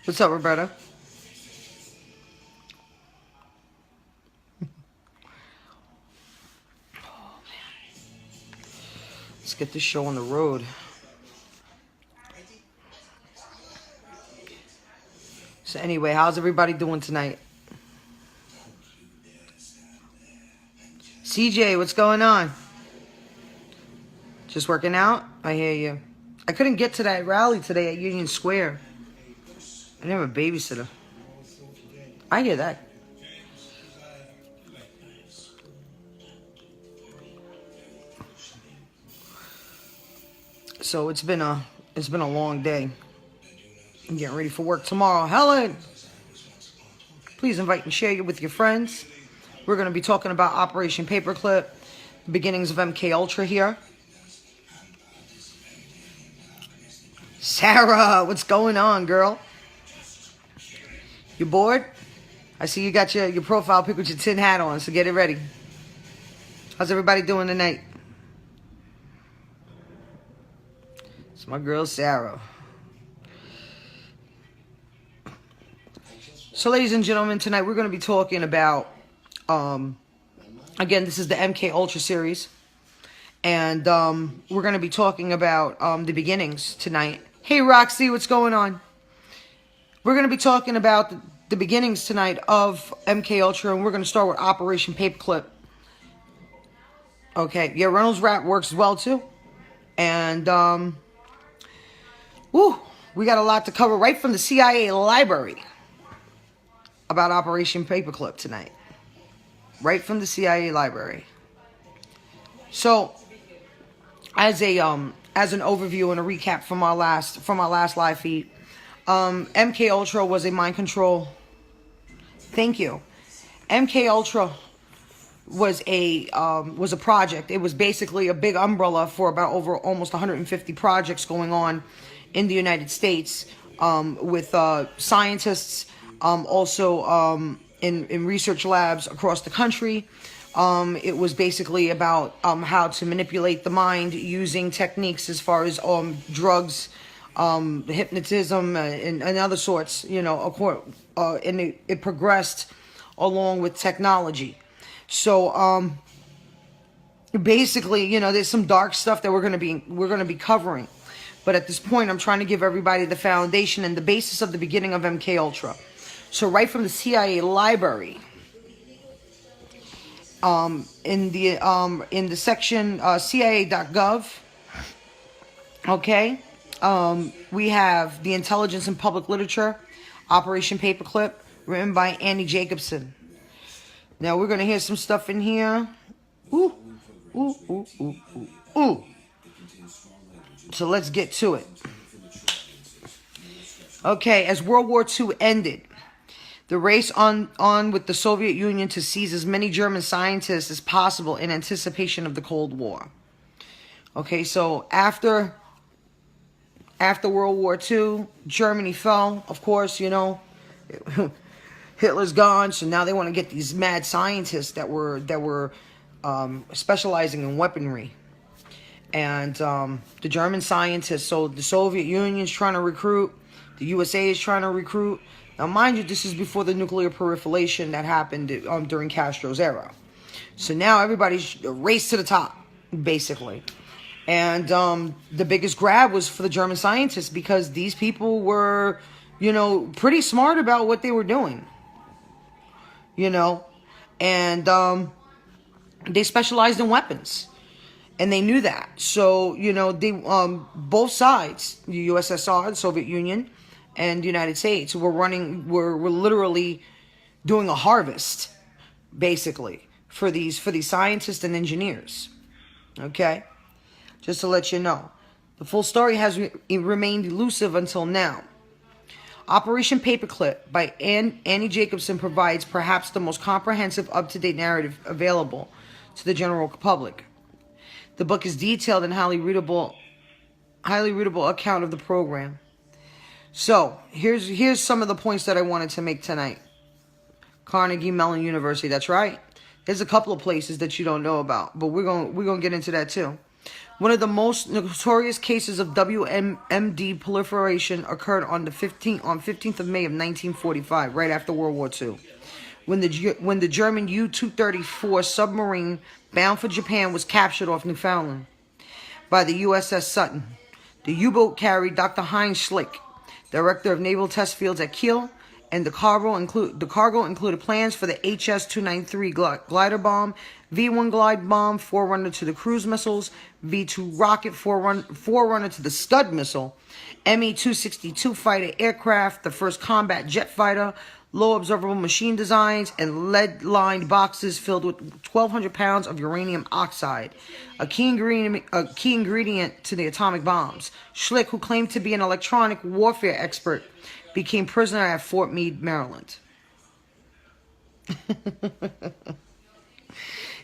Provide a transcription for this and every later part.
What's up, Roberta? Let's get this show on the road. So anyway, how's everybody doing tonight? CJ, what's going on? Just working out? I hear you. I couldn't get to that rally today at Union Square. I didn't have a babysitter. I hear that. So it's been a long day. I'm getting ready for work tomorrow. Helen, please invite and share it with your friends. We're going to be talking about Operation Paperclip, the beginnings of MK Ultra here. Sarah, what's going on, girl? You bored? I see you got your profile pic with your tin hat on, so get it ready. How's everybody doing tonight? It's my girl, Sarah. So, ladies and gentlemen, tonight we're going to be talking about, again, this is the MK Ultra series. And we're going to be talking about the beginnings tonight. Hey, Roxy, what's going on? We're going to be talking about the beginnings tonight of MK Ultra, and we're going to start with Operation Paperclip. Okay, yeah, Reynolds Wrap works as well, too. And, we got a lot to cover right from the CIA library about Operation Paperclip tonight. Right from the CIA library. So, as an overview and a recap from our last live feed, MK Ultra was a mind control. Thank you. MK Ultra was a project. It was basically a big umbrella for about almost 150 projects going on in the United States, with scientists, also in research labs across the country. It was basically about how to manipulate the mind using techniques as far as drugs, hypnotism, and other sorts, and it progressed along with technology. So basically, there's some dark stuff that we're gonna be covering. But at this point, I'm trying to give everybody the foundation and the basis of the beginning of MK Ultra. So right from the CIA library, in the section CIA.gov, okay, we have the Intelligence and Public Literature, Operation Paperclip, written by Annie Jacobson. Now we're gonna hear some stuff in here. Ooh, ooh, ooh, ooh, ooh, ooh. So let's get to it. Okay, as World War II ended, the race on with the Soviet Union to seize as many German scientists as possible in anticipation of the Cold War. Okay, so after World War II, Germany fell. Of course, Hitler's gone, so now they want to get these mad scientists that were specializing in weaponry. And the German scientists, so the Soviet Union's trying to recruit, the USA is trying to recruit. Now, mind you, this is before the nuclear proliferation that happened during Castro's era. So now everybody's a race to the top, basically. And the biggest grab was for the German scientists because these people were, pretty smart about what they were doing. And they specialized in weapons. And they knew that. So, they both sides, the USSR, the Soviet Union, and the United States, were literally doing a harvest, basically, for these scientists and engineers. Okay? Just to let you know. The full story has remained elusive until now. Operation Paperclip by Annie Jacobson provides perhaps the most comprehensive, up-to-date narrative available to the general public. The book is detailed and highly readable account of the program. So, here's some of the points that I wanted to make tonight. Carnegie Mellon University, that's right. There's a couple of places that you don't know about, but we're going to get into that too. One of the most notorious cases of WMD proliferation occurred on 15th of May of 1945, right after World War II, when the German U-234 submarine bound for Japan was captured off Newfoundland by the USS Sutton. The U-boat carried Dr. Heinz Schlick, director of Naval Test Fields at Kiel, and the cargo included plans for the HS-293 glider bomb, V-1 glide bomb, forerunner to the cruise missiles, V-2 rocket, forerunner to the Scud missile, Me-262 fighter aircraft, the first combat jet fighter, low observable machine designs, and lead-lined boxes filled with 1,200 pounds of uranium oxide, a key ingredient to the atomic bombs. Schlick, who claimed to be an electronic warfare expert, became prisoner at Fort Meade, Maryland.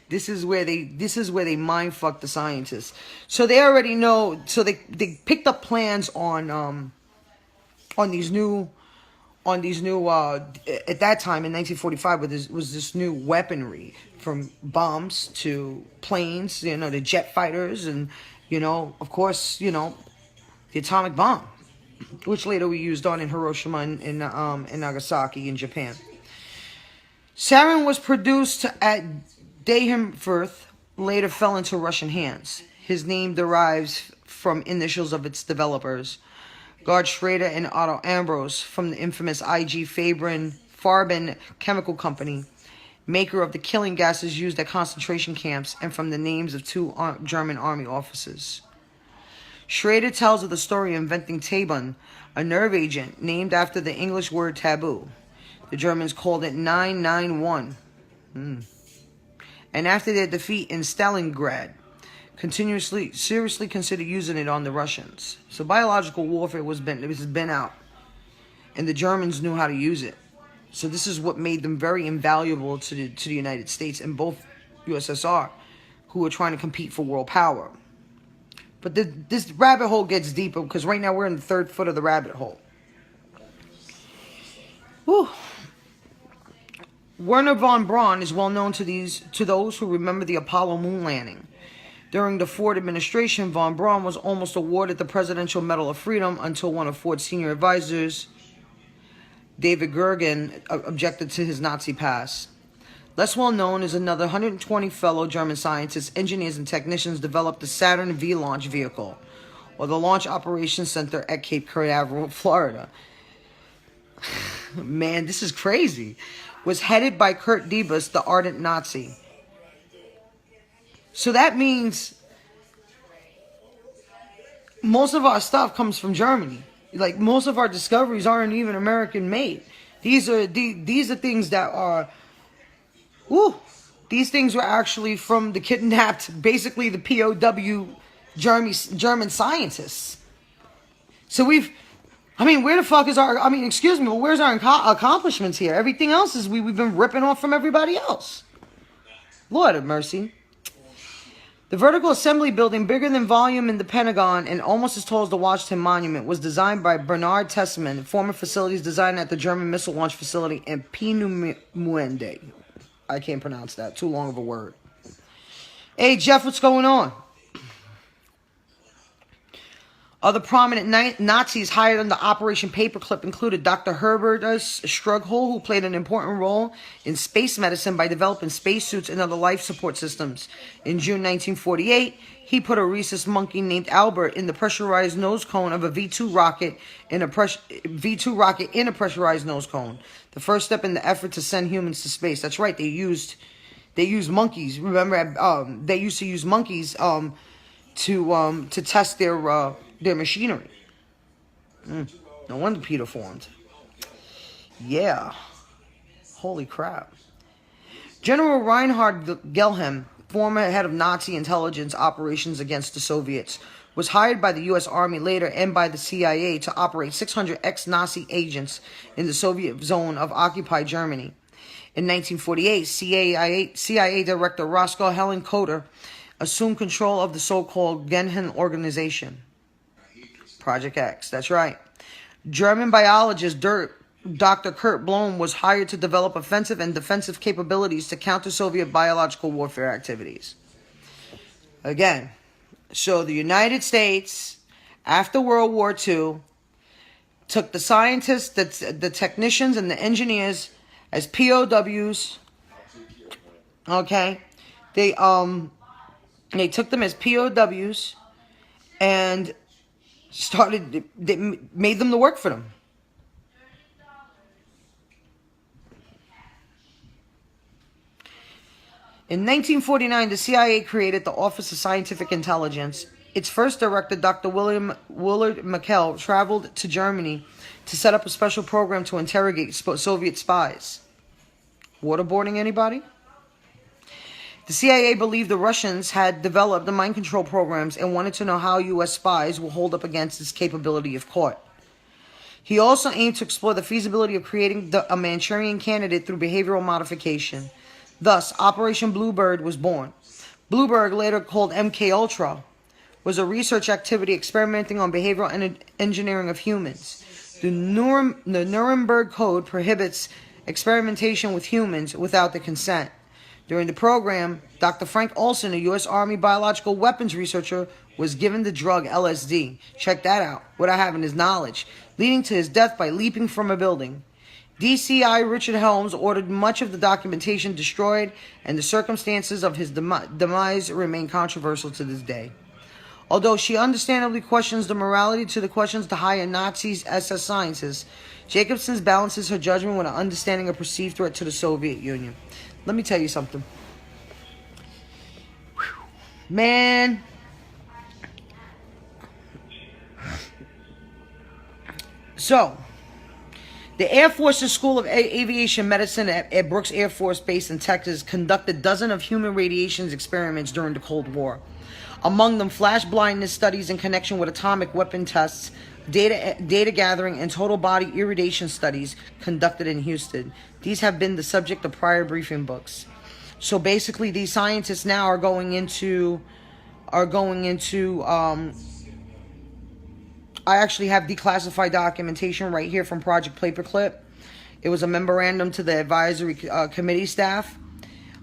This is where they mind fuck the scientists. So they already know. So they picked up plans on these new at that time in 1945 was this new weaponry, from bombs to planes, the jet fighters, and of course the atomic bomb, which later we used on in Hiroshima and Nagasaki in Japan. Sarin was produced at Dahenfurth, later fell into Russian hands. His name derives from initials of its developers, Gard Schrader and Otto Ambros, from the infamous IG Farben chemical company, maker of the killing gases used at concentration camps, and from the names of two German army officers. Schrader tells of the story of inventing Tabun, a nerve agent named after the English word taboo. The Germans called it 991. And after their defeat in Stalingrad, seriously considered using it on the Russians. So biological warfare has been out, and the Germans knew how to use it. So this is what made them very invaluable to the United States and both USSR, who were trying to compete for world power. But this rabbit hole gets deeper, because right now we're in the third foot of the rabbit hole. Whew. Werner von Braun is well known to those who remember the Apollo moon landing. During the Ford administration, von Braun was almost awarded the Presidential Medal of Freedom until one of Ford's senior advisors, David Gergen, objected to his Nazi past. Less well known is another 120 fellow German scientists, engineers, and technicians developed the Saturn V launch vehicle, or the Launch Operations Center at Cape Canaveral, Florida. Man, this is crazy. Was headed by Kurt Diebus, the ardent Nazi. So that means most of our stuff comes from Germany. Like, most of our discoveries aren't even American made. These are things that are, these things were actually from the kidnapped, basically the POW German scientists. So where the fuck is excuse me, but where's our accomplishments here? Everything else is we've been ripping off from everybody else. Lord have mercy. The vertical assembly building, bigger than volume in the Pentagon and almost as tall as the Washington Monument, was designed by Bernard Tessmann, former facilities designer at the German missile launch facility in Peenemünde. I can't pronounce that. Too long of a word. Hey, Jeff, what's going on? Other prominent Nazis hired under Operation Paperclip included Dr. Herbertus Strughold, who played an important role in space medicine by developing spacesuits and other life support systems. In June 1948, he put a rhesus monkey named Albert in the pressurized nose cone of a V-2 rocket in a pressurized nose cone. The first step in the effort to send humans to space. That's right, they used monkeys. Remember, they used to use monkeys to test their machinery. No wonder Peter formed. Yeah. Holy crap. General Reinhard Gelheim, former head of Nazi intelligence operations against the Soviets, was hired by the U.S. Army later and by the CIA to operate 600 ex-Nazi agents in the Soviet zone of occupied Germany. In 1948, CIA Director Roscoe Helen Coder assumed control of the so-called Gehlen organization. Project X, that's right. German biologist Dr. Kurt Blom was hired to develop offensive and defensive capabilities to counter Soviet biological warfare activities. Again, So the United States, after World War II, took the scientists, the technicians, and the engineers as POWs. Okay, they took them as POWs and they made them to work for them. In 1949, the CIA created the Office of Scientific Intelligence. Its first director, Dr. Willard McKell, traveled to Germany to set up a special program to interrogate Soviet spies. Waterboarding anybody? The CIA believed the Russians had developed the mind control programs and wanted to know how U.S. spies will hold up against its capability if caught. He also aimed to explore the feasibility of creating a Manchurian candidate through behavioral modification. Thus, Operation Bluebird was born. Bluebird, later called MK-Ultra, was a research activity experimenting on behavioral engineering of humans. The Nuremberg Code prohibits experimentation with humans without their consent. During the program, Dr. Frank Olson, a U.S. Army biological weapons researcher, was given the drug LSD. Check that out, without having his knowledge, leading to his death by leaping from a building. DCI Richard Helms ordered much of the documentation destroyed, and the circumstances of his demise remain controversial to this day. Although she understandably questions the morality to the questions to hire Nazis SS scientists, Jacobson balances her judgment with an understanding of perceived threat to the Soviet Union. Let me tell you something. Man. So, the Air Force's School of Aviation Medicine at Brooks Air Force Base in Texas conducted dozens of human radiation experiments during the Cold War. Among them, flash blindness studies in connection with atomic weapon tests, data gathering, and total body irradiation studies conducted in Houston. These have been the subject of prior briefing books. So basically, these scientists now are going into I actually have declassified documentation right here from Project Paperclip. It was a memorandum to the advisory committee staff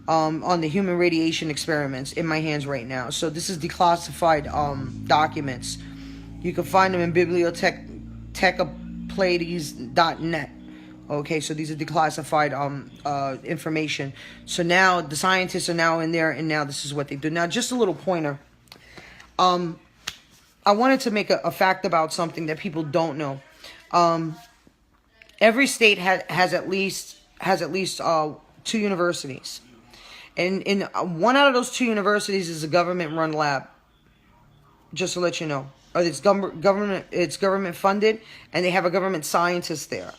on the human radiation experiments in my hands right now. So this is declassified documents. You can find them in bibliotechapleiades.net. Okay, so these are declassified information. So now the scientists are now in there, and now this is what they do. Now, just a little pointer. I wanted to make a fact about something that people don't know. Every state has at least 2 universities, and in one out of those 2 universities is a government-run lab. Just to let you know, it's government funded, and they have a government scientist there.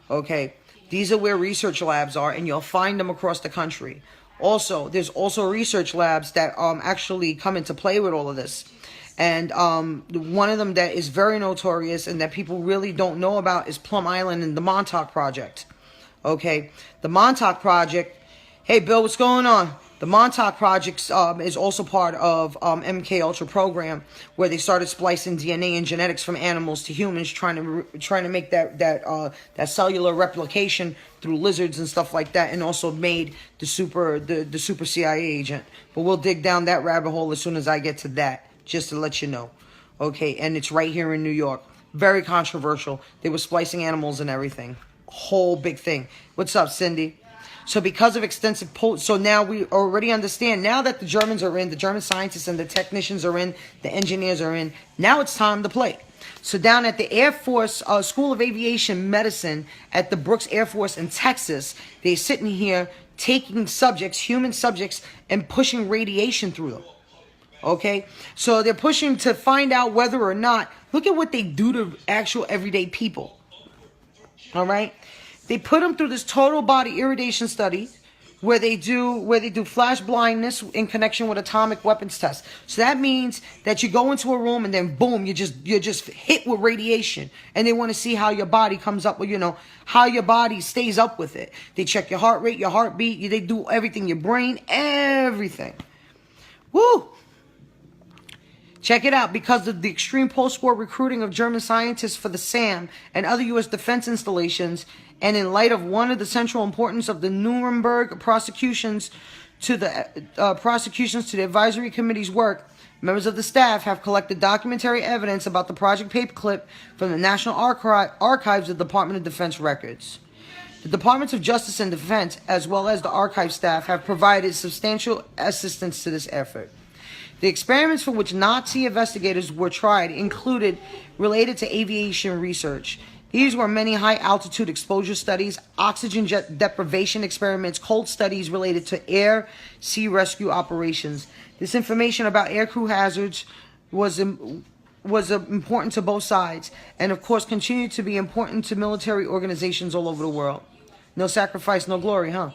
Okay, these are where research labs are, and you'll find them across the country. Also, there's also research labs that actually come into play with all of this. And one of them that is very notorious and that people really don't know about is Plum Island and the Montauk Project. Okay, the Montauk Project. Hey, Bill, what's going on? The Montauk Project is also part of MK Ultra program, where they started splicing DNA and genetics from animals to humans, trying to make that cellular replication through lizards and stuff like that, and also made the super CIA agent. But we'll dig down that rabbit hole as soon as I get to that. Just to let you know. Okay, and it's right here in New York. Very controversial. They were splicing animals and everything. Whole big thing. What's up, Cindy? So because of extensive so now we already understand, now that the Germans are in, the German scientists and the technicians are in, the engineers are in, now it's time to play. So down at the Air Force School of Aviation Medicine at the Brooks Air Force in Texas, they're sitting here taking subjects, human subjects, and pushing radiation through them. Okay, so they're pushing to find out whether or not, look at what they do to actual everyday people. All right, they put them through this total body irradiation study where they do flash blindness in connection with atomic weapons tests. So that means that you go into a room and then boom, you're just hit with radiation, and they want to see how your body comes up with, how your body stays up with it. They check your heart rate, your heartbeat, they do everything, your brain, everything. Woo! Check it out. Because of the extreme post-war recruiting of German scientists for the SAM and other U.S. defense installations, and in light of one of the central importance of the Nuremberg prosecutions to the advisory committee's work, Members of the staff have collected documentary evidence about the Project Paperclip from the National Archives of the Department of Defense records. The Departments of Justice and Defense, as well as the archive staff, have provided substantial assistance to this effort. The experiments for which Nazi investigators were tried included related to aviation research. These were many high-altitude exposure studies, oxygen deprivation experiments, cold studies related to air-sea rescue operations. This information about aircrew hazards was important to both sides, and of course continued to be important to military organizations all over the world. No sacrifice, no glory, huh?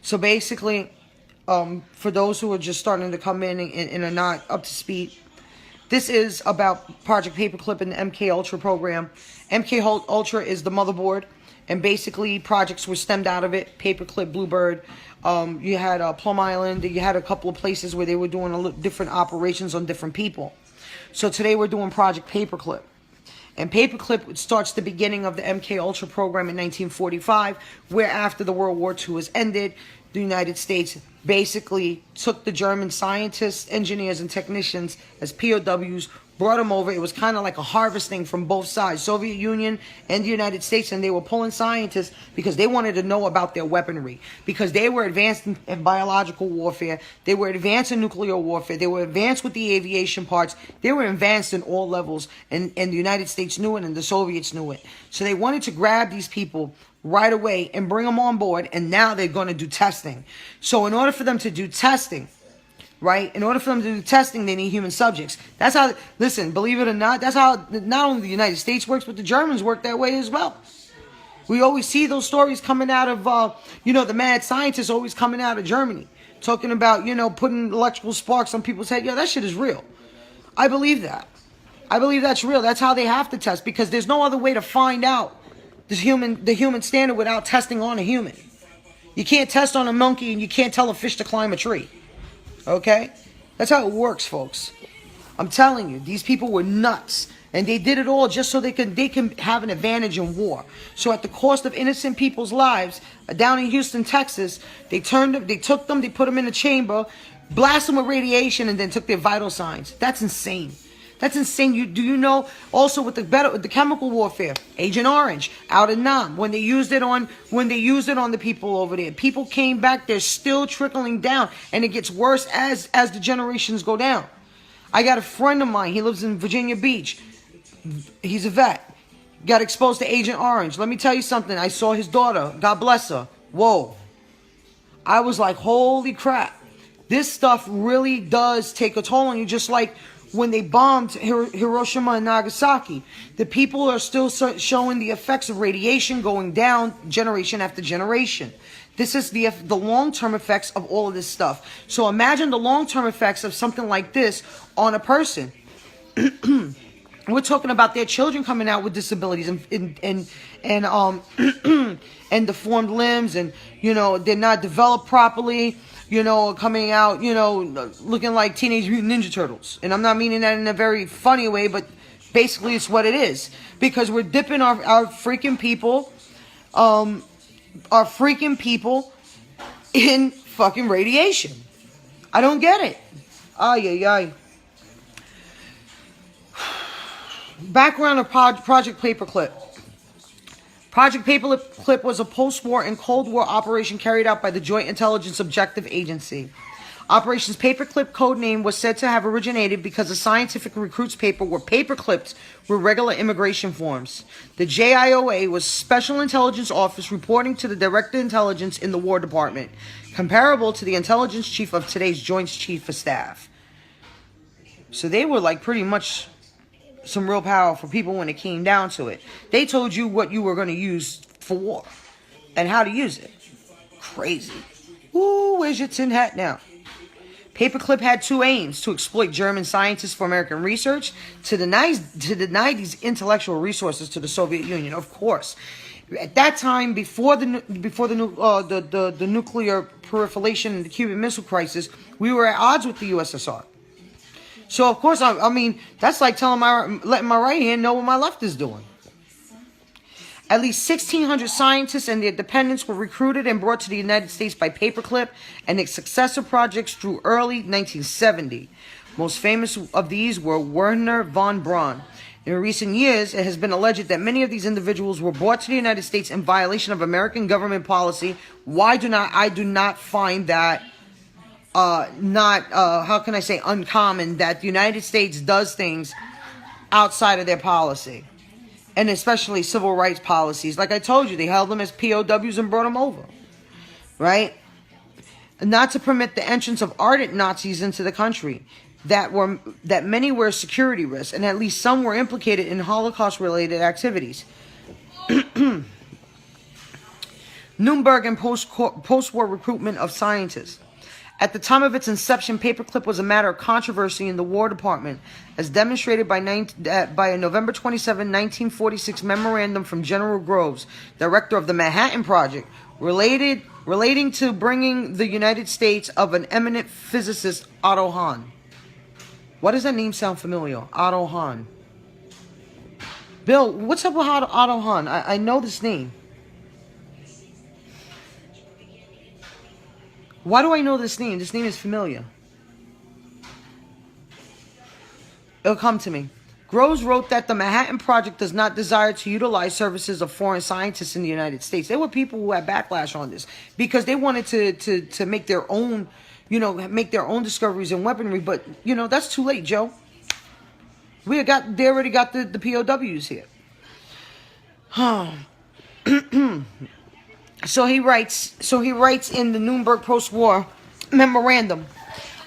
So basically, for those who are just starting to come in and are not up to speed, this is about Project Paperclip and the MK Ultra program. MK Ultra is the motherboard, and basically projects were stemmed out of it. Paperclip, Bluebird. You had Plum Island. You had a couple of places where they were doing different operations on different people. So today we're doing Project Paperclip. And Paperclip starts the beginning of the MK Ultra program in 1945, where after the World War II was ended, the United States basically took the German scientists, engineers, and technicians as POWs, brought them over. It was kind of like a harvesting from both sides, Soviet Union and the United States, and they were pulling scientists because they wanted to know about their weaponry, because they were advanced in biological warfare, they were advanced in nuclear warfare, they were advanced with the aviation parts, they were advanced in all levels, and the United States knew it and the Soviets knew it. So they wanted to grab these people right away and bring them on board, and now they're going to do testing. So in order for them to do testing, right, in order for them to do testing, they need human subjects. That's how, listen, believe it or not, that's how not only the United States works, but the Germans work that way as well. We always see those stories coming out of, the mad scientists always coming out of Germany, talking about, putting electrical sparks on people's head. Yo, that shit is real. I believe that. I believe that's real. That's how they have to test, because there's no other way to find out the human standard without testing on a human. You can't test on a monkey, and you can't tell a fish to climb a tree. Okay? That's how it works, folks. I'm telling you, these people were nuts. And they did it all just so they can have an advantage in war. So at the cost of innocent people's lives, down in Houston, Texas, they took them, they put them in a chamber, blasted them with radiation, and then took their vital signs. That's insane. That's insane. Do you know also with the chemical warfare, Agent Orange out in Nam, when they used it on the people over there, people came back. They're still trickling down, and it gets worse as the generations go down. I got a friend of mine. He lives in Virginia Beach. He's a vet. Got exposed to Agent Orange. Let me tell you something. I saw his daughter. God bless her. Whoa. I was like, holy crap. This stuff really does take a toll on you, just like when they bombed Hiroshima and Nagasaki. The people are still showing the effects of radiation going down generation after generation. This is the long-term effects of all of this stuff. So imagine the long-term effects of something like this on a person. We're talking about their children coming out with disabilities and and deformed limbs, and they're not developed properly. Coming out, looking like Teenage Mutant Ninja Turtles. And I'm not meaning that in a very funny way, but basically it's what it is. Because we're dipping our freaking people, in fucking radiation. I don't get it. Ay, ay, ay. Background of Project Paperclip. Project Paperclip was a post-war and Cold War operation carried out by the Joint Intelligence Objective Agency. Operation's Paperclip code name was said to have originated because the scientific recruits' paper were paperclipped with regular immigration forms. The JIOA was Special Intelligence Office reporting to the Director of Intelligence in the War Department, comparable to the Intelligence Chief of today's Joint Chief of Staff. So they were like pretty much some real powerful people when it came down to it. They told you what you were going to use for war and how to use it. Crazy. Ooh, where's your tin hat now? Paperclip had two aims: to exploit German scientists for American research, to deny these intellectual resources to the Soviet Union. Of course, at that time, before the nuclear proliferation and the Cuban Missile Crisis, we were at odds with the USSR. So, of course, I mean, that's like letting my right hand know what my left is doing. At least 1,600 scientists and their dependents were recruited and brought to the United States by paperclip and its successor projects through early 1970. Most famous of these were Werner von Braun. In recent years, it has been alleged that many of these individuals were brought to the United States in violation of American government policy. I do not find that uncommon that the United States does things outside of their policy, and especially civil rights policies. Like I told you, they held them as POWs and brought them over, right? Not to permit the entrance of ardent Nazis into the country. That many were security risks, and at least some were implicated in Holocaust-related activities. Nuremberg and post-war recruitment of scientists. At the time of its inception, paperclip was a matter of controversy in the War Department, as demonstrated by a November 27, 1946 memorandum from General Groves, director of the Manhattan Project, relating to bringing the United States of an eminent physicist, Otto Hahn. Why does that name sound familiar? Otto Hahn. Bill, what's up with Otto Hahn? I know this name. Why do I know this name? This name is familiar. It'll come to me. Groves wrote that the Manhattan Project does not desire to utilize services of foreign scientists in the United States. There were people who had backlash on this because they wanted to make their own, make their own discoveries in weaponry. But, that's too late, Joe. They already got the POWs here. So he writes in the Nuremberg post-war memorandum,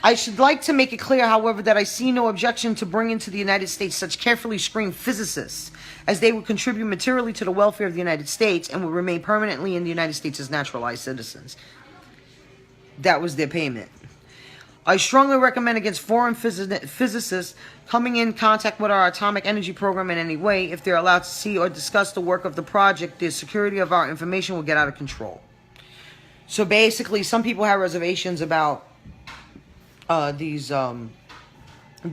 I should like to make it clear, however, that I see no objection to bringing to the United States such carefully screened physicists, as they would contribute materially to the welfare of the United States and would remain permanently in the United States as naturalized citizens. That was their payment. I strongly recommend against foreign physicists coming in contact with our atomic energy program in any way. If they're allowed to see or discuss the work of the project, the security of our information will get out of control. So basically, some people have reservations about these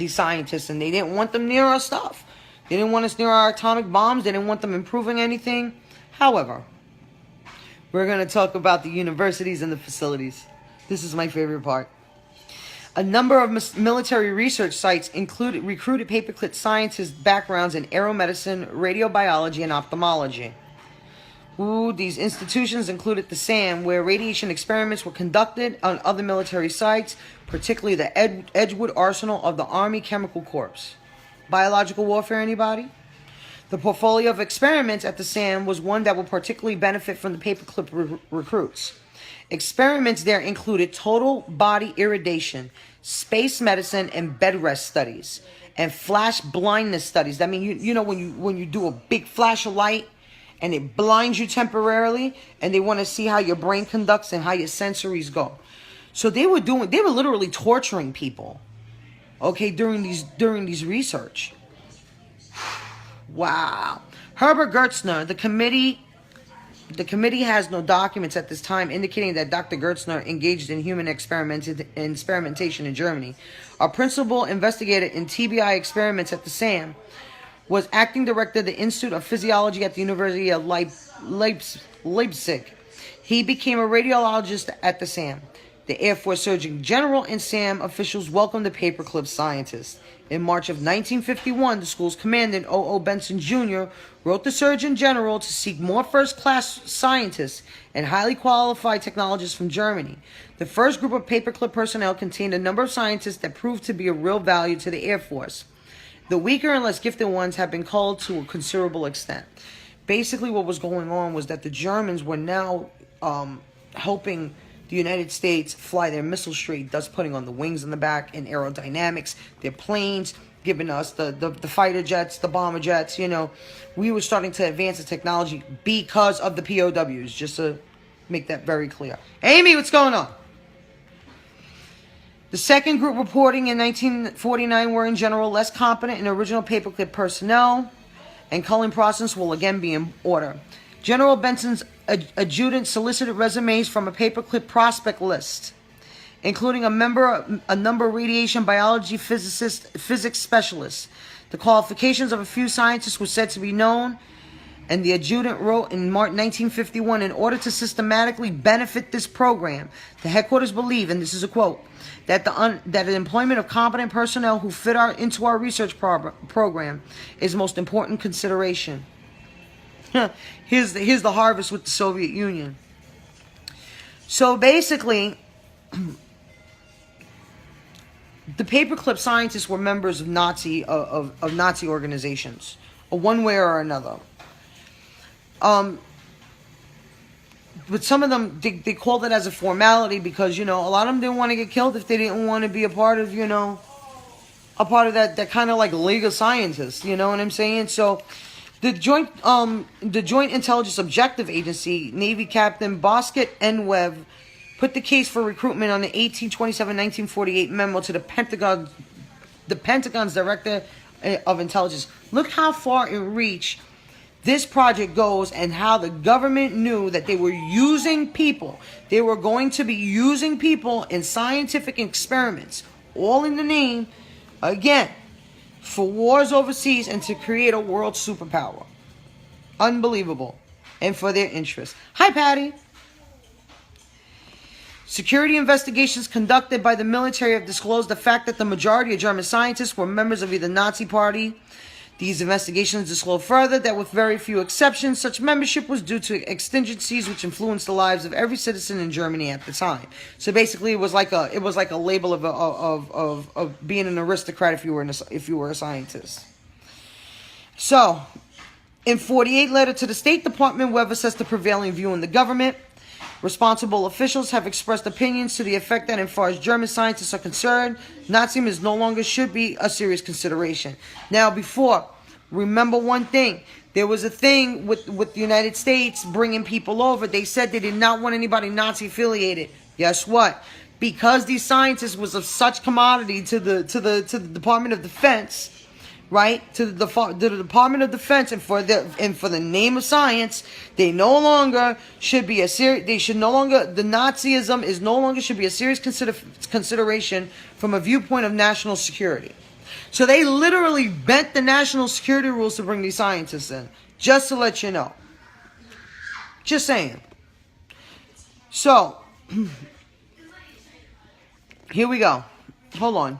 scientists, and they didn't want them near our stuff. They didn't want us near our atomic bombs. They didn't want them improving anything. However, we're going to talk about the universities and the facilities. This is my favorite part. A number of military research sites recruited paperclip scientists' backgrounds in aeromedicine, radiobiology, and ophthalmology. These institutions included the SAM, where radiation experiments were conducted on other military sites, particularly the Edgewood Arsenal of the Army Chemical Corps. Biological warfare, anybody? The portfolio of experiments at the SAM was one that would particularly benefit from the paperclip recruits. Experiments there included total body irradiation, space medicine, and bed rest studies, and flash blindness studies. I mean, when you do a big flash of light and it blinds you temporarily, and they want to see how your brain conducts and how your sensories go. So they were literally torturing people, okay, during these research. Wow. Herbert Gertzner, the committee has no documents at this time indicating that Dr. Gertzner engaged in human experimentation in Germany. Our principal investigator in TBI experiments at the SAM was acting director of the Institute of Physiology at the University of Leipzig. He became a radiologist at the SAM. The Air Force Surgeon General and SAM officials welcomed the paperclip scientists. In March of 1951, the school's commandant, O.O. Benson Jr., wrote the Surgeon General to seek more first-class scientists and highly qualified technologists from Germany. The first group of paperclip personnel contained a number of scientists that proved to be of real value to the Air Force. The weaker and less gifted ones have been culled to a considerable extent. Basically, what was going on was that the Germans were now helping the United States fly their missile straight, thus putting on the wings in the back and aerodynamics, their planes, giving us the fighter jets, the bomber jets. We were starting to advance the technology because of the POWs, just to make that very clear. Amy, what's going on? The second group reporting in 1949 were in general less competent in original paperclip personnel, and culling process will again be in order. General Benson's adjutant solicited resumes from a paperclip prospect list, including a number of radiation biology physics specialists. The qualifications of a few scientists were said to be known, And the adjutant wrote in March 1951, in order to systematically benefit this program, the headquarters believe, and this is a quote, that the employment of competent personnel who fit into our research program is most important consideration. Here's the harvest with the Soviet Union. So basically, the paperclip scientists were members of Nazi organizations, one way or another. But some of them, they called it as a formality because, a lot of them didn't want to get killed if they didn't want to be a part of, that kind of like League of Scientists, you know what I'm saying? So the Joint Intelligence Objective Agency, Navy Captain Bosket N. Webb, put the case for recruitment on the 1827-1948 memo to the Pentagon's Director of Intelligence. Look how far in reach this project goes and how the government knew that they were using people. They were going to be using people in scientific experiments, all in the name, again, for wars overseas and to create a world superpower. Unbelievable. And for their interests. Hi, Patty. Security investigations conducted by the military have disclosed the fact that the majority of German scientists were members of either Nazi Party. These investigations disclose further that with very few exceptions, such membership was due to exigencies which influenced the lives of every citizen in Germany at the time. So basically, it was like a label of being an aristocrat if you were a scientist. So, in 48 letter to the State Department, Webb assessed the prevailing view in the government. Responsible officials have expressed opinions to the effect that, as far as German scientists are concerned, Nazism no longer should be a serious consideration. Now, remember one thing. There was a thing with the United States bringing people over. They said they did not want anybody Nazi affiliated. Guess what? Because these scientists was of such commodity to the Department of Defense, right? To the Department of Defense, and for the name of science, they no longer should be the Nazism is no longer should be a serious consideration from a viewpoint of national security. So they literally bent the national security rules to bring these scientists in, just to let you know. Just saying. So, here we go. Hold on.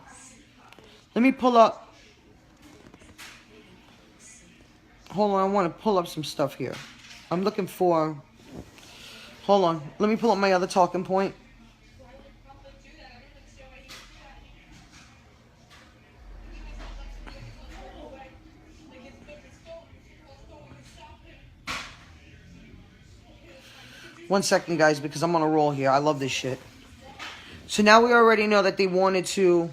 Let me pull up. Hold on, I want to pull up some stuff here. I'm looking for... Hold on. Let me pull up my other talking point. One second, guys, because I'm on a roll here. I love this shit. So now we already know that they wanted to...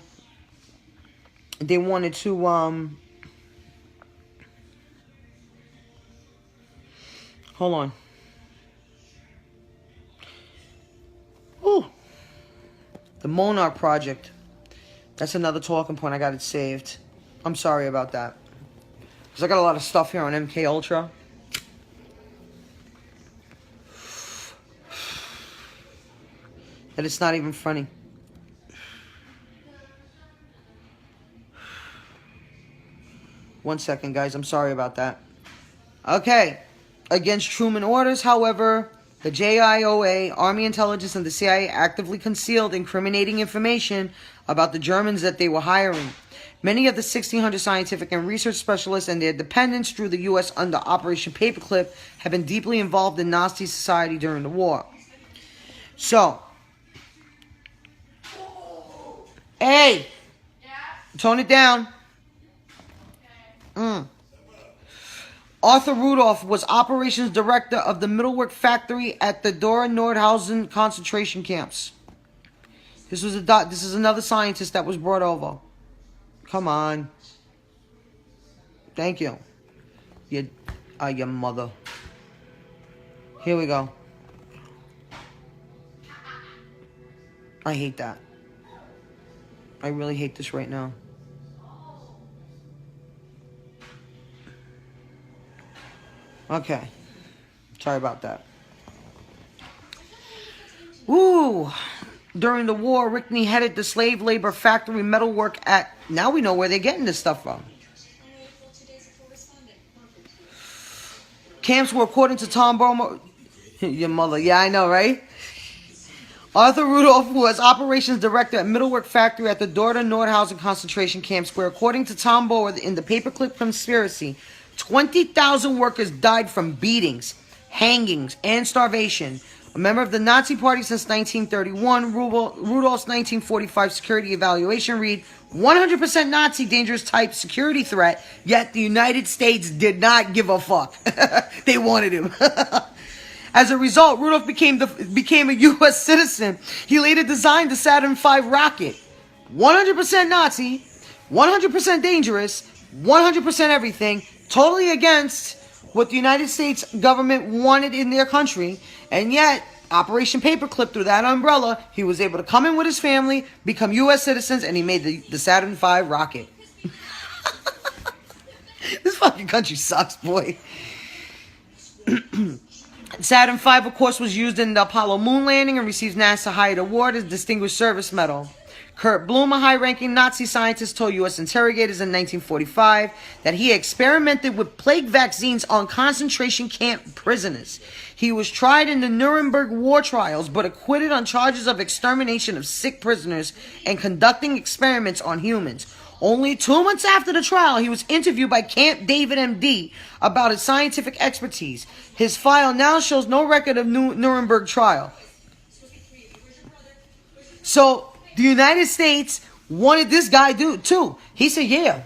Hold on. Ooh. The Monarch Project. That's another talking point. I got it saved. I'm sorry about that. Because I got a lot of stuff here on MK Ultra. That it's not even funny. One second, guys. I'm sorry about that. Okay. Against Truman orders, however, the JIOA, Army Intelligence, and the CIA actively concealed incriminating information about the Germans that they were hiring. Many of the 1,600 scientific and research specialists and their dependents through the U.S. under Operation Paperclip have been deeply involved in Nazi society during the war. So, hey, tone it down. Arthur Rudolph was operations director of the Mittelwerk factory at the Dora-Nordhausen concentration camps. This is another scientist that was brought over. Come on. Thank you. Your mother. Here we go. I hate that. I really hate this right now. Okay. Sorry about that. Ooh. During the war, Rickney headed the slave labor factory metalwork at... Now we know where they're getting this stuff from. Camps were, according to Tom Burma, your mother, yeah, I know, right? Arthur Rudolph was operations director at Middlework Factory at the Dorter Nordhausen concentration camps, where, according to Tom Bower in the paperclip conspiracy, 20,000 workers died from beatings, hangings, and starvation. A member of the Nazi Party since 1931, Rudolph's 1945 security evaluation read, 100% Nazi dangerous type security threat, yet the United States did not give a fuck. They wanted him. As a result, Rudolph became a U.S. citizen. He later designed the Saturn V rocket. 100% Nazi, 100% dangerous, 100% everything, totally against what the United States government wanted in their country. And yet, Operation Paperclip, through that umbrella, he was able to come in with his family, become U.S. citizens, and he made the Saturn V rocket. This fucking country sucks, boy. Saturn V, of course, was used in the Apollo moon landing and receives NASA Hyatt Award as Distinguished Service Medal. Kurt Bloom, a high-ranking Nazi scientist, told U.S. interrogators in 1945 that he experimented with plague vaccines on concentration camp prisoners. He was tried in the Nuremberg war trials, but acquitted on charges of extermination of sick prisoners and conducting experiments on humans. Only 2 months after the trial, he was interviewed by Camp David MD about his scientific expertise. His file now shows no record of Nuremberg trial. So, the United States wanted this guy too. He said, yeah,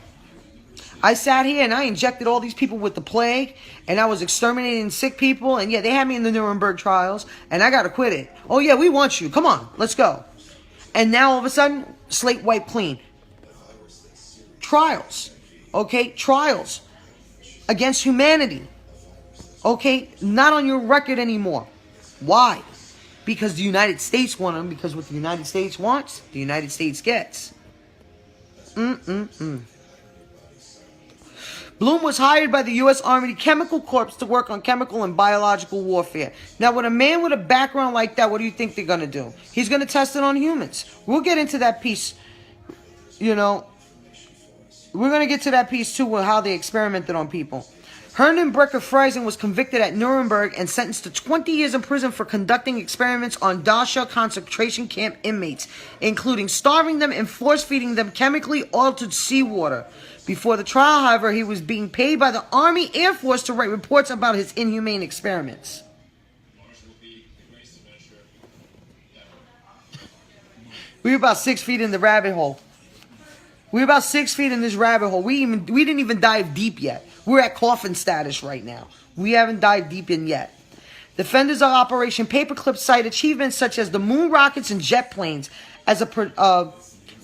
I sat here and I injected all these people with the plague, and I was exterminating sick people, and yeah, they had me in the Nuremberg trials, and I got acquitted. Oh yeah, we want you. Come on, let's go. And now all of a sudden, slate wiped clean. Trials, okay? Trials against humanity, okay? Not on your record anymore. Why? Because the United States want them, because what the United States wants, the United States gets. Bloom was hired by the U.S. Army Chemical Corps to work on chemical and biological warfare. Now, with a man with a background like that, what do you think they're going to do? He's going to test it on humans. We'll get into that piece, you know. We're going to get to that piece, too, with how they experimented on people. Hermann Brecker Freising was convicted at Nuremberg and sentenced to 20 years in prison for conducting experiments on Dachau concentration camp inmates, including starving them and force-feeding them chemically altered seawater. Before the trial, however, he was being paid by the Army Air Force to write reports about his inhumane experiments. We were about 6 feet in the rabbit hole. We're about 6 feet in this rabbit hole. We didn't even dive deep yet. We're at coffin status right now. We haven't dived deep in yet. Defenders of Operation Paperclip cite achievements such as the moon rockets and jet planes as a...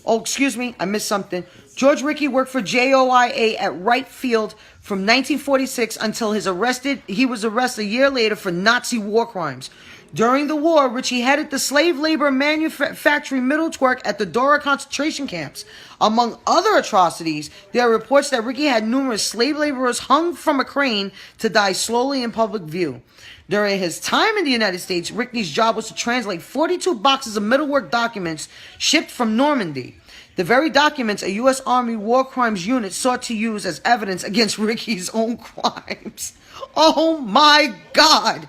I missed something. George Rickey worked for JOIA at Wright Field from 1946 until he was arrested a year later for Nazi war crimes. During the war, Ritchie headed the slave labor manufacturing Middlework at the Dora concentration camps. Among other atrocities, there are reports that Rickey had numerous slave laborers hung from a crane to die slowly in public view. During his time in the United States, Rickey's job was to translate 42 boxes of Middlework documents shipped from Normandy. The very documents a U.S. Army War Crimes unit sought to use as evidence against Rickey's own crimes. Oh my God!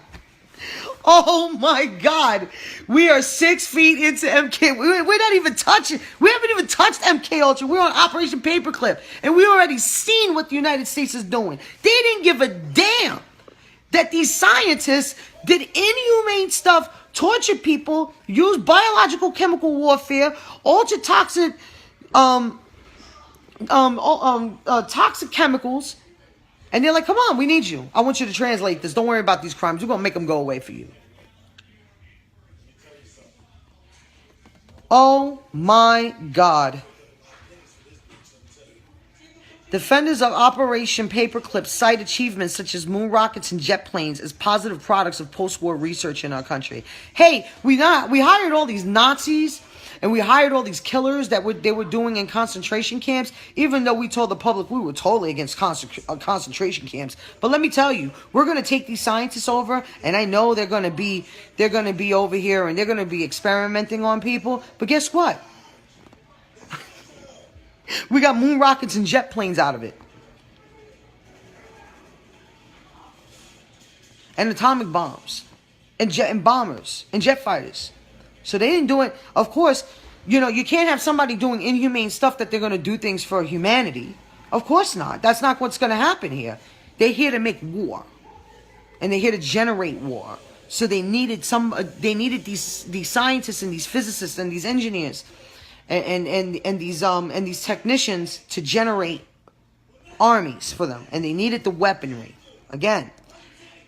Oh my God. We are 6 feet into MK. We're not even touching. We haven't even touched MK Ultra. We're on Operation Paperclip. And we already seen what the United States is doing. They didn't give a damn that these scientists did inhumane stuff, torture people, use biological chemical warfare, ultra toxic toxic chemicals. And they're like, come on, we need you. I want you to translate this. Don't worry about these crimes. We're going to make them go away for you. Oh, my God. Defenders of Operation Paperclip cite achievements such as moon rockets and jet planes as positive products of post-war research in our country. Hey, we hired all these Nazis and we hired all these killers that they were doing in concentration camps, even though we told the public we were totally against concentration camps. But let me tell you, we're going to take these scientists over, and I know they're going to be over here and they're going to be experimenting on people. But guess what? We got moon rockets and jet planes out of it. and atomic bombs and bombers and jet fighters. So they didn't do it. Of course, you can't have somebody doing inhumane stuff that they're going to do things for humanity. Of course not. That's not what's going to happen here. They're here to make war, and they're here to generate war. So they needed these scientists and these physicists and these engineers and these technicians to generate armies for them, and they needed the weaponry. Again,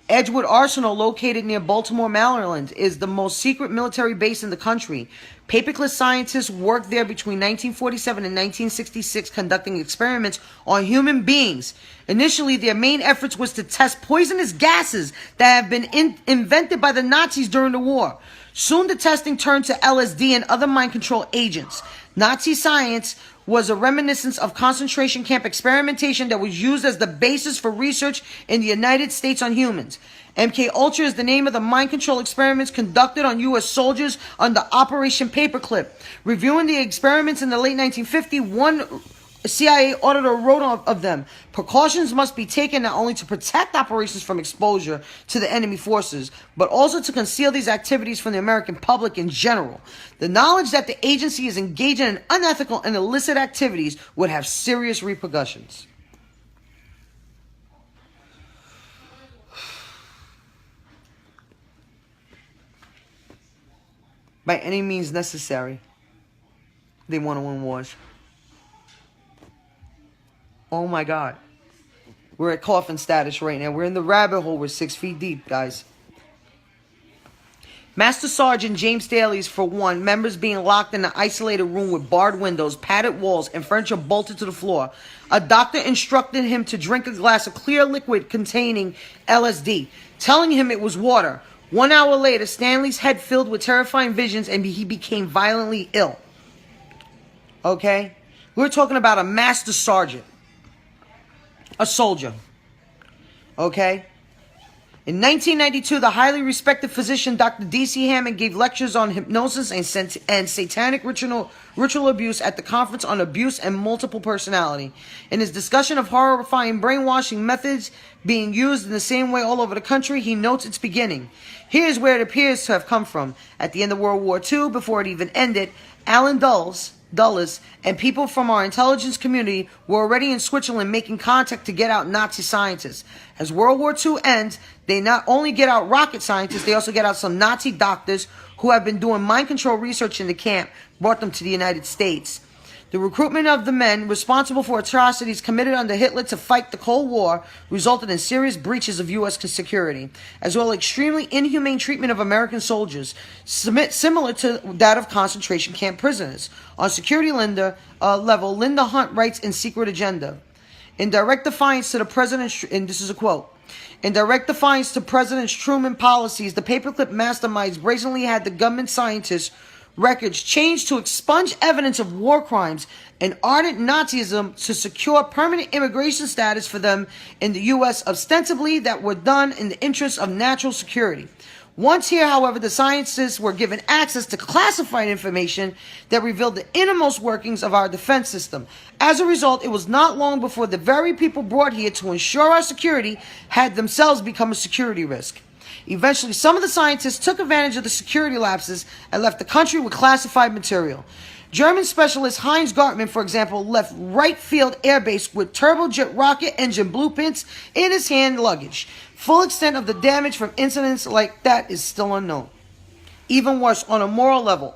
Edgewood Arsenal, located near Baltimore, Maryland, is the most secret military base in the country. Paperclip scientists worked there between 1947 and 1966, conducting experiments on human beings. Initially, their main efforts was to test poisonous gases that have been invented by the Nazis during the war. Soon the testing turned to LSD and other mind control agents. Nazi science was a reminiscence of concentration camp experimentation that was used as the basis for research in the United States on humans. MK Ultra is the name of the mind control experiments conducted on U.S. soldiers under Operation Paperclip. Reviewing the experiments in the late 1950s, one CIA auditor wrote of them: precautions must be taken not only to protect operations from exposure to the enemy forces, but also to conceal these activities from the American public in general. The knowledge that the agency is engaging in unethical and illicit activities would have serious repercussions. By any means necessary, they want to win wars. Oh my God. We're at coffin status right now. We're in the rabbit hole. We're 6 feet deep, guys. Master Sergeant James Daly's for one, members being locked in an isolated room with barred windows, padded walls, and furniture bolted to the floor. A doctor instructed him to drink a glass of clear liquid containing LSD, telling him it was water. 1 hour later, Stanley's head filled with terrifying visions and he became violently ill. Okay? We're talking about a master sergeant. A soldier. Okay? In 1992, the highly respected physician Dr. D.C. Hammond gave lectures on hypnosis and satanic ritual abuse at the Conference on Abuse and Multiple Personality. In his discussion of horrifying brainwashing methods being used in the same way all over the country, he notes its beginning. Here's where it appears to have come from. At the end of World War II, before it even ended, Alan Dulles, and people from our intelligence community were already in Switzerland making contact to get out Nazi scientists. As World War II ends, they not only get out rocket scientists, they also get out some Nazi doctors who have been doing mind control research in the camp, brought them to the United States. The recruitment of the men responsible for atrocities committed under Hitler to fight the Cold War resulted in serious breaches of U.S. security, as well as extremely inhumane treatment of American soldiers, similar to that of concentration camp prisoners. On security level, Linda Hunt writes in Secret Agenda, in direct defiance to the president's, and this is a quote, in direct defiance to President Truman's policies, the Paperclip masterminds brazenly had the government scientists records changed to expunge evidence of war crimes and ardent Nazism to secure permanent immigration status for them in the U.S., ostensibly that were done in the interest of national security. Once here, however, the scientists were given access to classified information that revealed the innermost workings of our defense system. As a result, it was not long before the very people brought here to ensure our security had themselves become a security risk. Eventually, some of the scientists took advantage of the security lapses and left the country with classified material. German specialist Heinz Gartmann, for example, left Wright Field Air Base with turbojet rocket engine blueprints in his hand luggage. Full extent of the damage from incidents like that is still unknown. Even worse, on a moral level,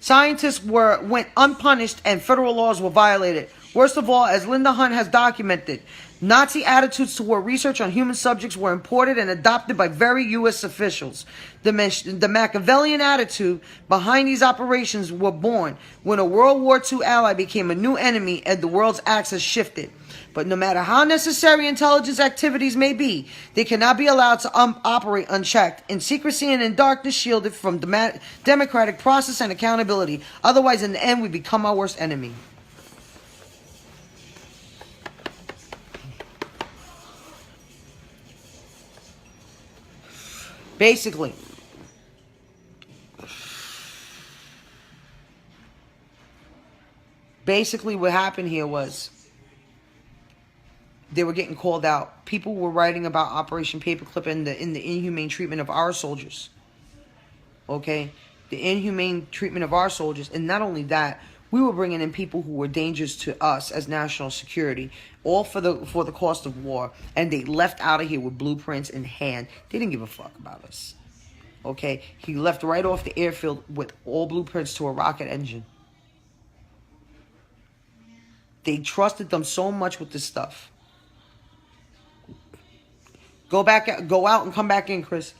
scientists went unpunished and federal laws were violated. Worst of all, as Linda Hunt has documented, Nazi attitudes toward research on human subjects were imported and adopted by very U.S. officials. The Machiavellian attitude behind these operations were born when a World War II ally became a new enemy and the world's axis shifted. But no matter how necessary intelligence activities may be, they cannot be allowed to operate unchecked, in secrecy and in darkness, shielded from democratic process and accountability. Otherwise, in the end, we become our worst enemy. Basically what happened here was they were getting called out. People were writing about Operation Paperclip and the inhumane treatment of our soldiers. Okay, the inhumane treatment of our soldiers, and not only that, we were bringing in people who were dangerous to us as national security, all for the cost of war, and they left out of here with blueprints in hand. They didn't give a fuck about us. Okay, he left right off the airfield with all blueprints to a rocket engine. They trusted them so much with this stuff. Go out and come back in, Chris.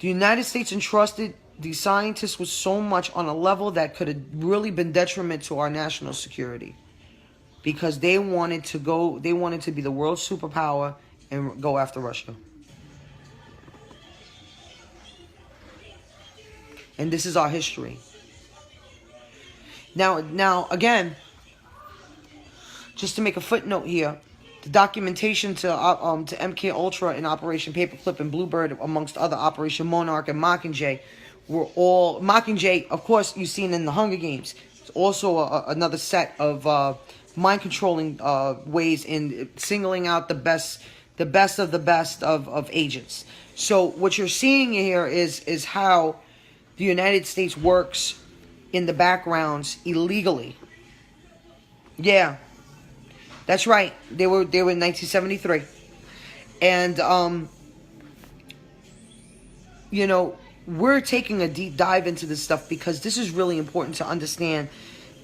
The United States entrusted these scientists with so much on a level that could have really been detriment to our national security, because they wanted to be the world superpower and go after Russia. And this is our history. Now again, just to make a footnote here, the documentation to MK Ultra and Operation Paperclip and Bluebird, amongst other, Operation Monarch and Mockingjay, were all Mockingjay. Of course, you've seen in the Hunger Games. It's also another set of mind controlling ways in singling out the best of the best of agents. So what you're seeing here is how the United States works in the backgrounds illegally. Yeah. That's right. They were in 1973. And you know, we're taking a deep dive into this stuff because this is really important to understand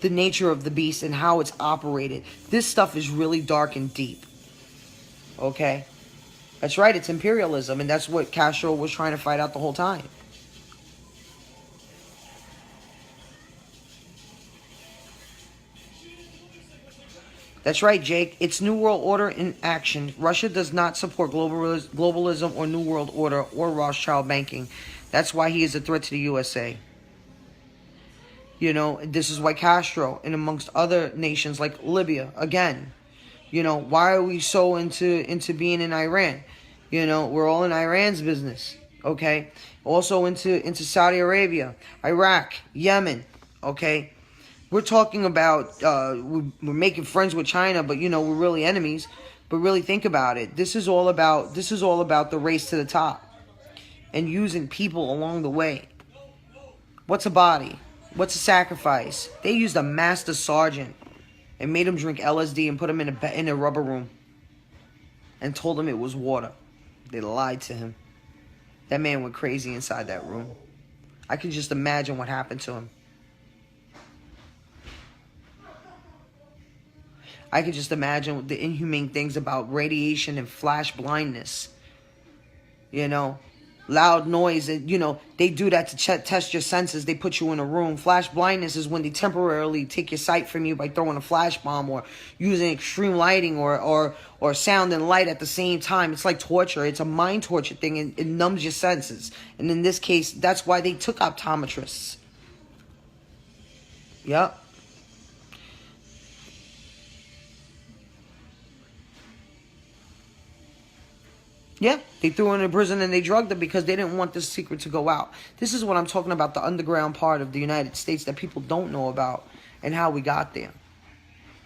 the nature of the beast and how it's operated. This stuff is really dark and deep. Okay? That's right, it's imperialism, and that's what Castro was trying to fight out the whole time. That's right, Jake. It's New World Order in action. Russia does not support globalism or New World Order or Rothschild banking. That's why he is a threat to the USA. You know, this is why Castro, and amongst other nations like Libya, again, you know, why are we so into being in Iran? You know, we're all in Iran's business, okay? Also into Saudi Arabia, Iraq, Yemen, okay? We're talking about, we're making friends with China, but, you know, we're really enemies. But really think about it. This is all about the race to the top. And using people along the way. What's a body? What's a sacrifice? They used a master sergeant and made him drink LSD and put him in a rubber room. And told him it was water. They lied to him. That man went crazy inside that room. I can just imagine what happened to him. I could just imagine the inhumane things about radiation and flash blindness. You know, loud noise. And, you know, they do that to test your senses. They put you in a room. Flash blindness is when they temporarily take your sight from you by throwing a flash bomb or using extreme lighting or sound and light at the same time. It's like torture. It's a mind torture thing. And it numbs your senses. And in this case, that's why they took optometrists. Yep. Yeah, they threw her in prison and they drugged her because they didn't want this secret to go out. This is what I'm talking about, the underground part of the United States that people don't know about and how we got there.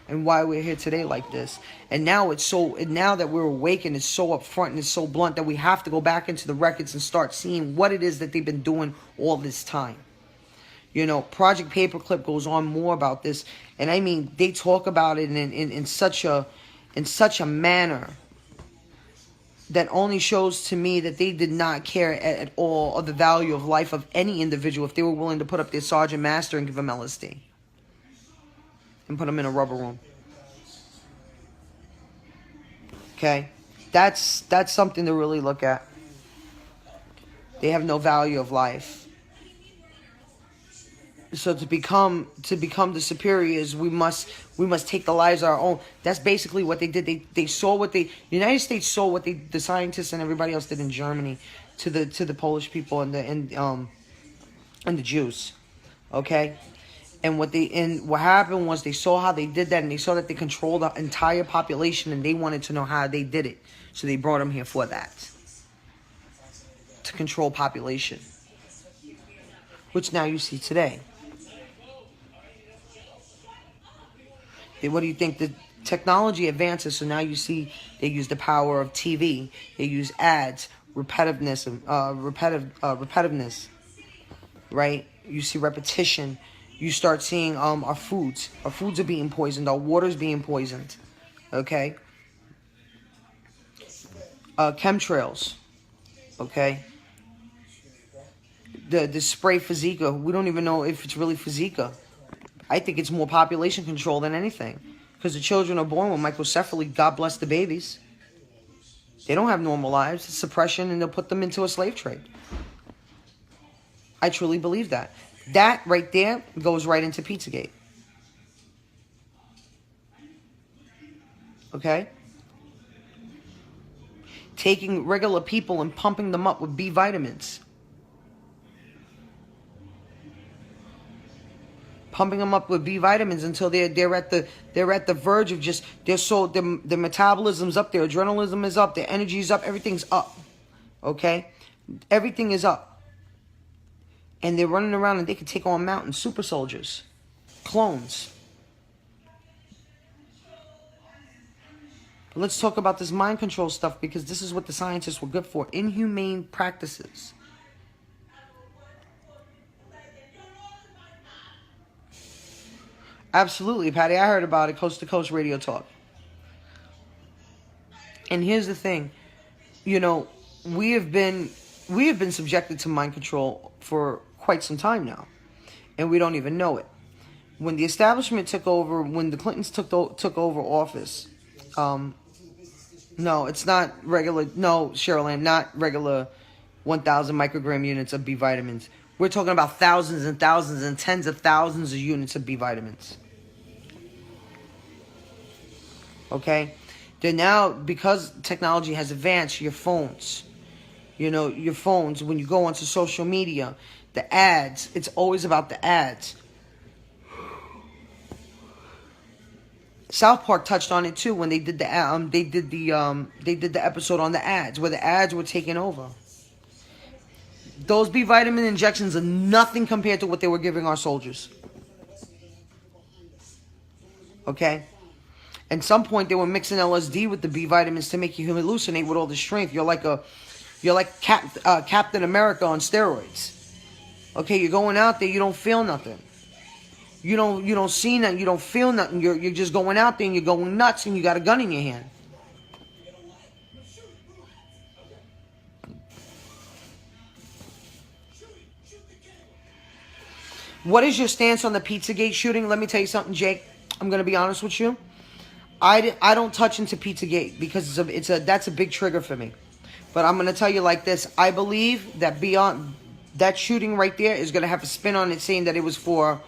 And why we're here today like this. And now now that we're awakened, it's so upfront and it's so blunt that we have to go back into the records and start seeing what it is that they've been doing all this time. You know, Project Paperclip goes on more about this. And I mean, they talk about it in such a manner that only shows to me that they did not care at all of the value of life of any individual if they were willing to put up their sergeant master and give him LSD. And put him in a rubber room. Okay? That's something to really look at. They have no value of life. So to become the superiors, we must take the lives of our own. That's basically what they did. They saw what the United States saw what the scientists and everybody else did in Germany to the Polish people and the Jews. Okay? And what happened was they saw how they did that, and they saw that they controlled the entire population, and they wanted to know how they did it. So they brought them here for that. To control population. Which now you see today. What do you think? The technology advances, so now you see they use the power of TV. They use ads, repetitiveness, right? You see repetition. You start seeing our foods. Our foods are being poisoned. Our water's being poisoned. Okay. Chemtrails. Okay. The spray Fazika. We don't even know if it's really Fazika. I think it's more population control than anything. Because the children are born with microcephaly. God bless the babies. They don't have normal lives. It's suppression, and they'll put them into a slave trade. I truly believe that. That right there goes right into Pizzagate. Okay? Taking regular people and pumping them up with B vitamins. Pumping them up with B vitamins until they're at the verge of just their metabolism's up, their adrenaline is up, their energy's up, everything's up. Okay? Everything is up. And they're running around and they can take on mountains, super soldiers, clones. But let's talk about this mind control stuff, because this is what the scientists were good for. Inhumane practices. Absolutely, Patty. I heard about it. Coast to Coast Radio Talk. And here's the thing. You know, we have been subjected to mind control for quite some time now, and we don't even know it. When the establishment took over, when the Clintons took over office, no, it's not regular. No, Cheryl Ann, not regular 1,000 microgram units of B vitamins. We're talking about thousands and thousands and tens of thousands of units of B vitamins. Okay? They're now, because technology has advanced, your phones. You know, your phones, when you go onto social media, the ads, it's always about the ads. South Park touched on it too when they did the episode on the ads, where the ads were taking over. Those B vitamin injections are nothing compared to what they were giving our soldiers. Okay? At some point, they were mixing LSD with the B vitamins to make you hallucinate with all the strength. You're like Captain America on steroids. Okay, you're going out there, you don't feel nothing. You don't see nothing, you don't feel nothing. You're just going out there and you're going nuts, and you got a gun in your hand. What is your stance on the Pizzagate shooting? Let me tell you something, Jake. I'm going to be honest with you. I don't touch into Pizzagate because that's a big trigger for me. But I'm going to tell you like this. I believe that beyond that shooting right there is going to have a spin on it, saying that it was for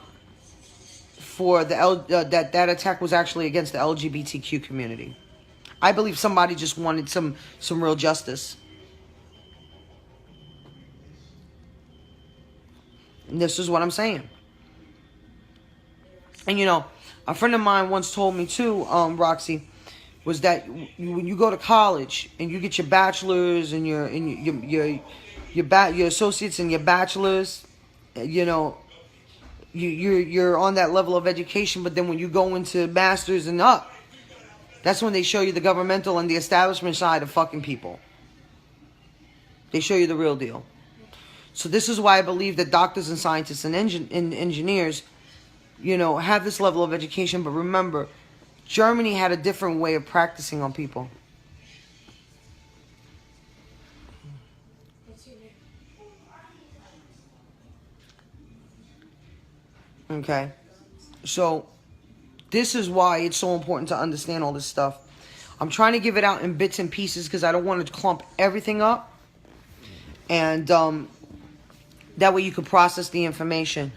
that attack was actually against the LGBTQ community. I believe somebody just wanted some real justice. And this is what I'm saying. And you know, a friend of mine once told me too, Roxy, was that when you go to college and you get your bachelor's and your associates and your bachelor's, you know, you're on that level of education. But then when you go into master's and up, that's when they show you the governmental and the establishment side of fucking people. They show you the real deal. So this is why I believe that doctors and scientists and engineers, you know, have this level of education. But remember, Germany had a different way of practicing on people. Okay? So this is why it's so important to understand all this stuff. I'm trying to give it out in bits and pieces because I don't want to clump everything up. And that way you can process the information.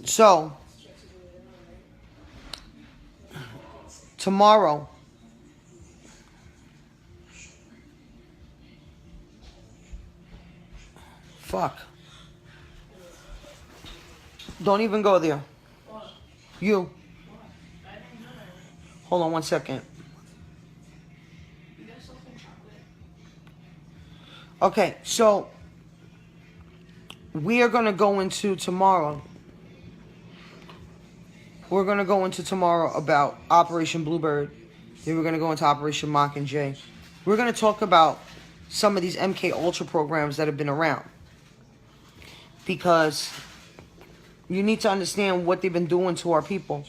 So, tomorrow, fuck. Don't even go there. You. Hold on 1 second. Okay, so we are going to go into tomorrow we're going to go into tomorrow about Operation Bluebird. Then we're going to go into Operation Mockingjay. We're going to talk about some of these MK Ultra programs that have been around. Because you need to understand what they've been doing to our people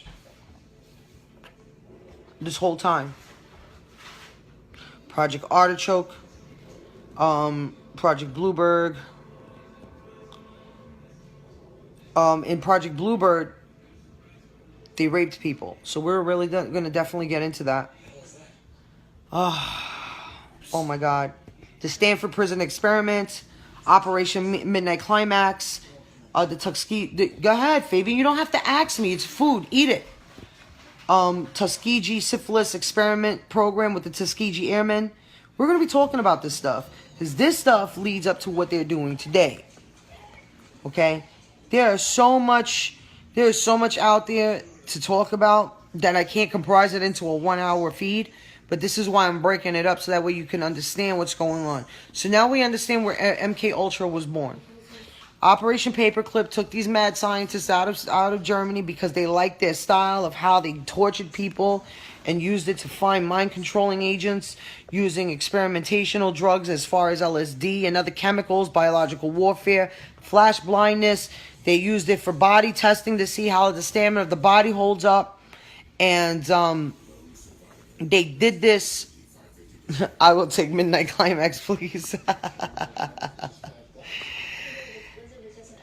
this whole time. Project Artichoke, Project Bluebird. In Project Bluebird, they raped people. So we're really going to definitely get into that. Oh my God. The Stanford Prison Experiment, Operation Midnight Climax, the Tuskegee. Go ahead, Fabian. You don't have to ask me. It's food. Eat it. Tuskegee Syphilis Experiment Program with the Tuskegee Airmen. We're going to be talking about this stuff. Because this stuff leads up to what they're doing today. Okay? There's so much out there to talk about that I can't comprise it into a 1-hour feed. But this is why I'm breaking it up so that way you can understand what's going on. So now we understand where MK Ultra was born. Operation Paperclip took these mad scientists out of Germany because they liked their style of how they tortured people and used it to find mind-controlling agents using experimentational drugs as far as LSD and other chemicals, biological warfare, flash blindness. They used it for body testing to see how the stamina of the body holds up. And they did this. I will take Midnight Climax, please.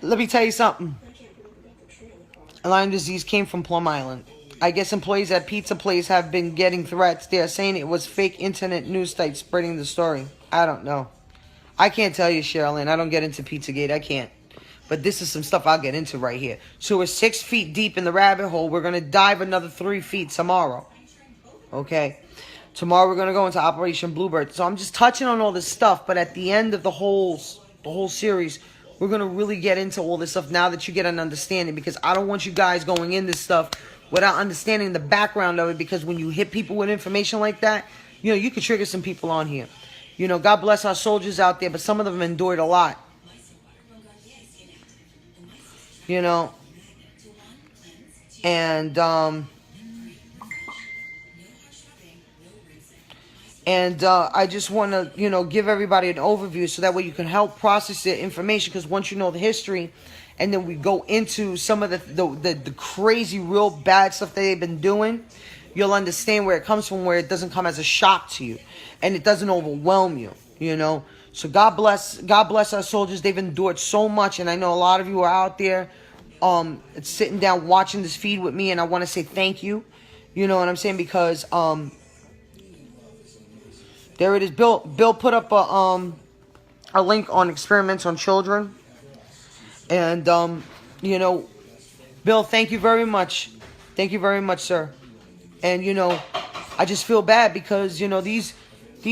Let me tell you something. Lyme disease came from Plum Island. I guess employees at pizza place have been getting threats. They are saying it was fake internet news sites spreading the story. I don't know. I can't tell you, Sherilyn. I don't get into Pizzagate. I can't. But this is some stuff I'll get into right here. So we're 6 feet deep in the rabbit hole. We're going to dive another 3 feet tomorrow. Okay? Tomorrow we're going to go into Operation Bluebird. So I'm just touching on all this stuff. But at the end of the whole series, we're going to really get into all this stuff now that you get an understanding. Because I don't want you guys going in this stuff without understanding the background of it. Because when you hit people with information like that, you know, you could trigger some people on here. You know, God bless our soldiers out there. But some of them endured a lot. You know. And I just want to, you know, give everybody an overview so that way you can help process the information. Because once you know the history, and then we go into some of the crazy, real bad stuff that they've been doing, you'll understand where it comes from, where it doesn't come as a shock to you, and it doesn't overwhelm you. You know, so God bless our soldiers. They've endured so much, and I know a lot of you are out there, sitting down watching this feed with me, and I want to say thank you. You know what I'm saying? Because there it is. Bill put up a link on experiments on children. And, you know, Bill, thank you very much. Thank you very much, sir. And, you know, I just feel bad because, you know, these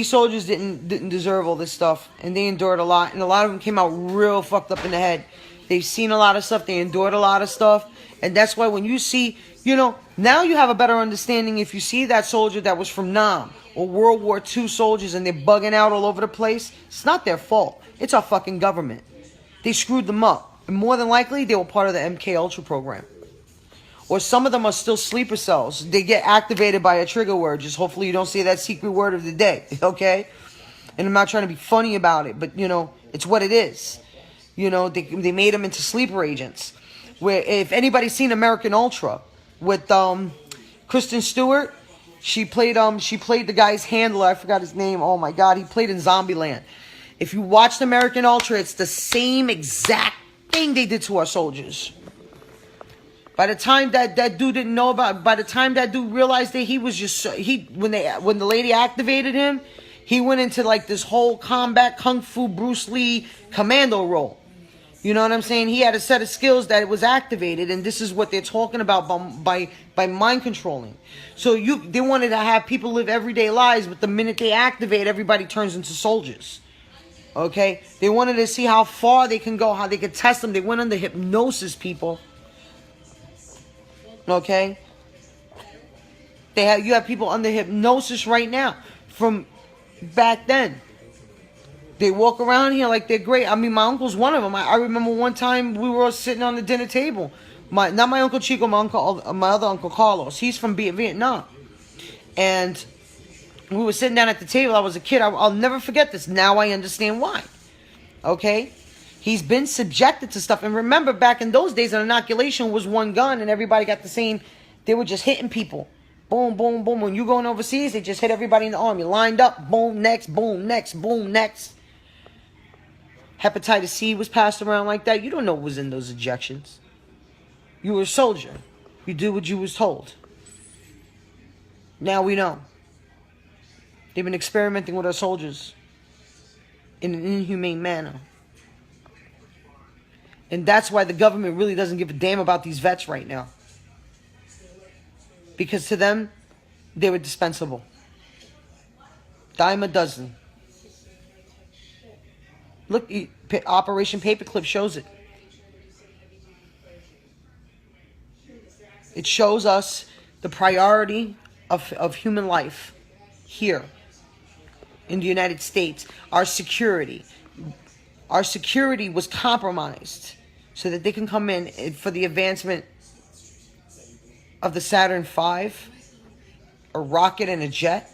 soldiers didn't deserve all this stuff. And they endured a lot. And a lot of them came out real fucked up in the head. They've seen a lot of stuff. They endured a lot of stuff. And that's why when you see, you know, now you have a better understanding if you see that soldier that was from Nam or World War II soldiers and they're bugging out all over the place. It's not their fault. It's our fucking government. They screwed them up. And more than likely, they were part of the MK Ultra program. Or some of them are still sleeper cells. They get activated by a trigger word. Just hopefully you don't say that secret word of the day. Okay? And I'm not trying to be funny about it. But, you know, it's what it is. You know, they made them into sleeper agents. Where if anybody's seen American Ultra with Kristen Stewart, she played the guy's handler. I forgot his name. Oh my God, he played in Zombieland. If you watched American Ultra, it's the same exact thing they did to our soldiers. By the time that dude didn't know about, by the time that dude realized that he was just when the lady activated him, he went into like this whole combat kung fu Bruce Lee commando role. You know what I'm saying? He had a set of skills that was activated, and this is what they're talking about by mind controlling. So they wanted to have people live everyday lives, but the minute they activate, everybody turns into soldiers. Okay? They wanted to see how far they can go, how they could test them. They went under hypnosis, people. Okay? You have people under hypnosis right now from back then. They walk around here like they're great. I mean, my uncle's one of them. I remember one time we were all sitting on the dinner table. Not my Uncle Chico, my other Uncle Carlos. He's from Vietnam. And we were sitting down at the table. I was a kid. I'll never forget this. Now I understand why. Okay? He's been subjected to stuff. And remember, back in those days, an inoculation was one gun and everybody got the same. They were just hitting people. Boom, boom, boom. When you going overseas, they just hit everybody in the arm. You lined up. Boom, next, boom, next, boom, next. Hepatitis C was passed around like that. You don't know what was in those injections. You were a soldier. You did what you was told. Now we know. They've been experimenting with our soldiers in an inhumane manner. And that's why the government really doesn't give a damn about these vets right now. Because to them, they were dispensable. Dime a dozen. Look, Operation Paperclip shows it. It shows us the priority of human life here in the United States. Our security. Our security was compromised so that they can come in for the advancement of the Saturn V, a rocket and a jet.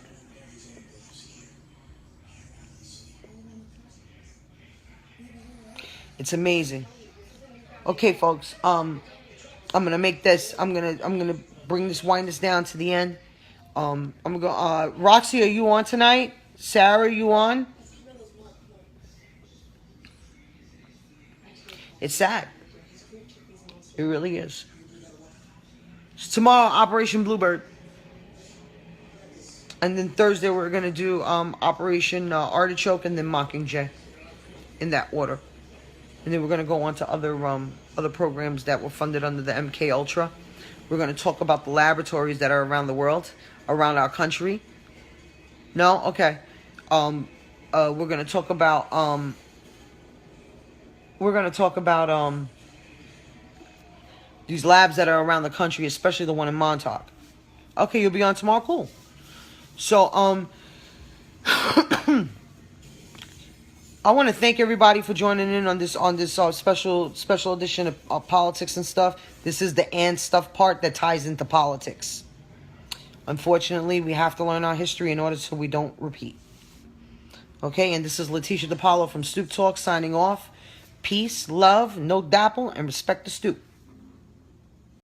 It's amazing. Okay, folks. I'm gonna make this. I'm gonna bring this, wind this down to the end. I'm gonna go. Roxy, are you on tonight? Sarah, are you on? It's sad. It really is. So tomorrow, Operation Bluebird. And then Thursday, we're going to do Operation Artichoke and then Mockingjay. In that order. And then we're going to go on to other programs that were funded under the MK Ultra. We're going to talk about the laboratories that are around the world, around our country. No? Okay. We're going to talk about... these labs that are around the country, especially the one in Montauk. Okay, you'll be on tomorrow? Cool. So, I want to thank everybody for joining in on this special edition of Politics and Stuff. This is the and stuff part that ties into politics. Unfortunately, we have to learn our history in order so we don't repeat. Okay, and this is Latisha Dipaola from Stoop Talk signing off. Peace, love, no dapple, and respect the stoop.